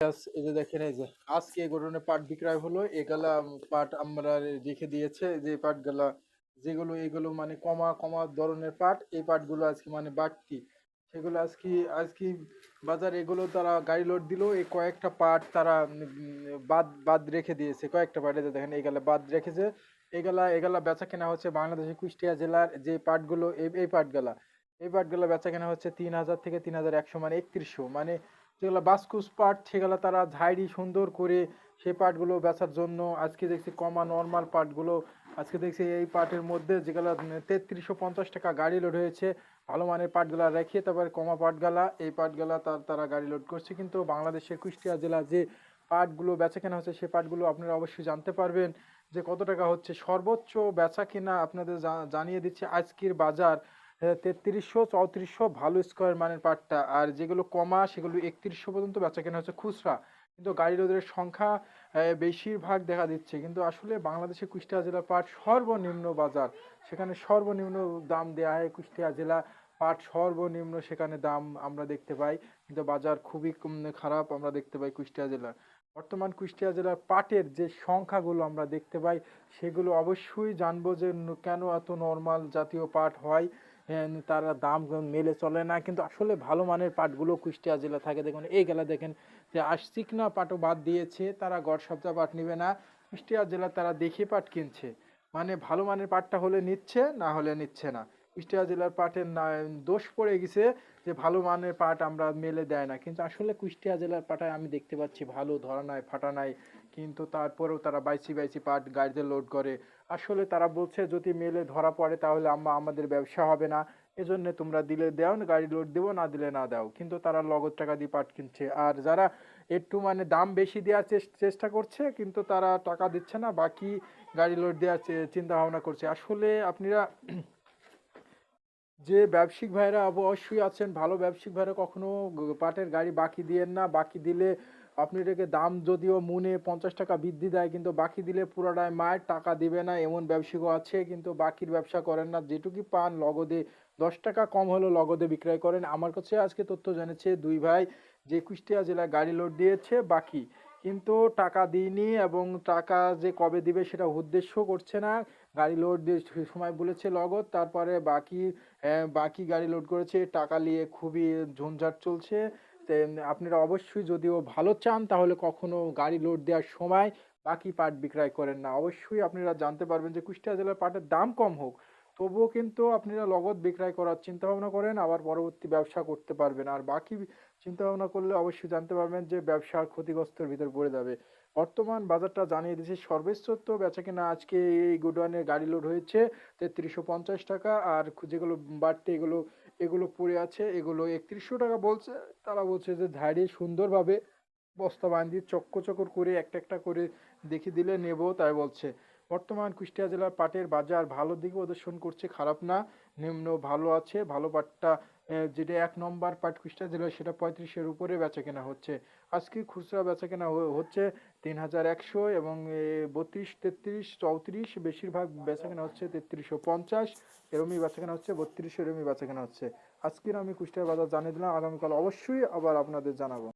এই যে দেখেন এই যে আজকে এই ধরনের পাট বিক্রয় হলো এগুলা পাট আমরা রেখে দিয়েছে যে পাটগুলা যেগুলো এগুলো মানে কমা কমা ধরনের পাট এই পাটগুলো আজকে মানে বাড়তি সেগুলো আজকে বাজারে এগুলো তারা গাড়ি লোড দিল এই কয়েকটা পাট তারা বাদ বাদ রেখে দিয়েছে কয়েকটা পাট এই যে দেখেন এইগুলা বাদ রেখেছে এগুলা বেচা কেনা হচ্ছে বাংলাদেশের কুষ্টিয়া জেলার যে পাটগুলো এই পাটগুলা বেচা কেনা হচ্ছে ৩,০০০ থেকে ৩,১০০ মানে ৩১০০ মানে যেগুলো বাসকুস পাট সেগুলো তারা ঝাইরি সুন্দর করে সেই পাটগুলো বেচার জন্য আজকে দেখছি কমা নর্মাল পাটগুলো আজকে দেখছি এই পাটের মধ্যে যেগুলো ৩,৩৫০ টাকা গাড়ি লোড হয়েছে ভালো মানের পাটগুলা রেখে তারপরে কমা পাটগুলা এই পাটগুলা তারা গাড়ি লোড করছে কিন্তু বাংলাদেশের কুষ্টিয়া জেলা যে পাটগুলো বেচা কেনা হচ্ছে সেই পাটগুলো আপনারা অবশ্যই জানতে পারবেন যে কত টাকা হচ্ছে সর্বোচ্চ বেচা কেনা আপনাদের জানিয়ে দিচ্ছে আজকের বাজার ৩৩০০ ৩৪০০ ভালো স্কোয়ার মানের পাটটা আর যেগুলো কমা সেগুলো ৩১০০ পর্যন্ত বেচা কেনা হচ্ছে খুচরা কিন্তু গাড়ি লোডের সংখ্যা বেশিরভাগ দেখা দিচ্ছে কিন্তু আসলে বাংলাদেশে কুষ্টিয়া জেলার পাট সর্বনিম্ন বাজার সেখানে সর্বনিম্ন দাম দেওয়া হয় কুষ্টিয়া জেলা পাট সর্বনিম্ন সেখানে দাম আমরা দেখতে পাই কিন্তু বাজার খুবই খারাপ আমরা দেখতে পাই কুষ্টিয়া জেলার বর্তমান কুষ্টিয়া জেলার পাটের যে সংখ্যাগুলো আমরা দেখতে পাই সেগুলো অবশ্যই জানবো যে কেন এত নর্মাল জাতীয় পাট হয় তারা দাম মেলে চলে না কিন্তু আসলে ভালো মানের পাটগুলো কুষ্টিয়া জেলা থাকে দেখুন এই গেলা দেখেন যে চিকনা পাটও বাদ দিয়েছে তারা গড় সপ্তাহ পাট নিবে না কুষ্টিয়া জেলা তারা দেখে পাট কিনছে মানে ভালো মানের পাটটা হলে নিচ্ছে না হলে নিচ্ছে না কুষ্টিয়া জেলার পাটের দোষ পড়ে গেছে যে ভালো মানের পাট আমরা মেলে দেয় না কিন্তু আসলে কুষ্টিয়া জেলার পাটায় আমি দেখতে পাচ্ছি ভালো ধরা নাই ফাটা নাই কিন্তু তারপরেও তারা বাইচি বাইচি পাট গাড়িতে লোড করে আসলে তারা বলছে যদি মেলে ধরা পড়ে তাহলে আমাদের ব্যবসা হবে না এজন্য তোমরা দিলে দাও না গাড়ি লোড দেবো না দিলে না দাও কিন্তু তারা নগদ টাকা দিয়ে পাট কিনছে আর যারা একটু মানে দাম বেশি দেওয়ার চেষ্টা করছে কিন্তু তারা টাকা দিচ্ছে না বাকি গাড়ি লোড দেওয়ার চিন্তা ভাবনা করছে আসলে আপনারা যে ব্যবসায়িক ভাইরা অবশ্যই আছেন ভালো ব্যবসায়িক ভাইরা কখনো পাটের গাড়ি বাকি দিয়েন না বাকি দিলে আপনি এটাকে দাম যদিও মুনে ৫০ টাকা বৃদ্ধি দেয় কিন্তু বাকি দিলে পুরোটাই মায়ের টাকা দিবে না এমন ব্যবসায়িকও আছে কিন্তু বাকির ব্যবসা করেন না যেটুকু পান নগদে ১০ টাকা কম হলেও নগদে বিক্রয় করেন আমার কাছে আজকে তথ্য জেনেছে দুই ভাই যে কুষ্টিয়া জেলায় গাড়ি লোড দিয়েছে বাকি কিন্তু টাকা দিইনি এবং টাকা যে কবে দিবে সেটা উদ্দেশ্য করছে না গাড়ি লোড দিয়ে সময় বলেছে নগদ তারপরে বাকি গাড়ি লোড করেছে টাকা নিয়ে খুবই ঝঞ্ঝাট চলছে আপনারা অবশ্যই যদিও ভালো চান তাহলে কখনো গাড়ি লোড দেওয়ার সময় বাকি পাট বিক্রয় করেন না অবশ্যই আপনারা জানতে পারবেন যে কুষ্টিয়া জেলার পাটের দাম কম হোক তবুও কিন্তু আপনারা নগদ বিক্রয় করার চিন্তা ভাবনা করেন আবার পরবর্তী ব্যবসা করতে পারবেন আর বাকি চিন্তা ভাবনা করলে অবশ্যই জানতে পারবেন যে ব্যবসার ক্ষতিগ্রস্তের ভিতর পড়ে যাবে বর্তমান বাজারটা জানিয়ে দিয়েছে সর্বোচ্চ তো বেচাকেনা আজকে এই গোডাউনে গাড়ি লোড হয়েছে ৩৩৫০ টাকা আর যেগুলো বাড়তি এগুলো পড়ে আছে এগুলো ৩১০০ টাকা বলছে তারা বলছে যে ধারে সুন্দরভাবে বস্তা বাঁধি চক্কর করে একটা একটা করে দেখিয়ে দিলে নেব তাই বলছে বর্তমান কুষ্টিয়া জেলার পাটের বাজার ভালো দিকে প্রদর্শন করছে খারাপ না নিম্ন ভালো আছে ভালো পাটটা যেটা ১ নম্বর পাট কুষ্টিয়া জেলায় সেটা ৩৫-এর উপরে বেচা কেনা হচ্ছে আজকে খুচরা বেচা কেনা হচ্ছে ৩,১০০ এবং ৩২ ৩৩ ৩৪ বেশিরভাগ বেচা কেনা হচ্ছে ৩৩৫০ এরমই বেচা কেনা হচ্ছে ৩২ এরমই বেচা কেনা হচ্ছে আজকের আমি কুষ্টিয়া বাজার জানিয়ে দিলাম আগামীকাল অবশ্যই আবার আপনাদের জানাবো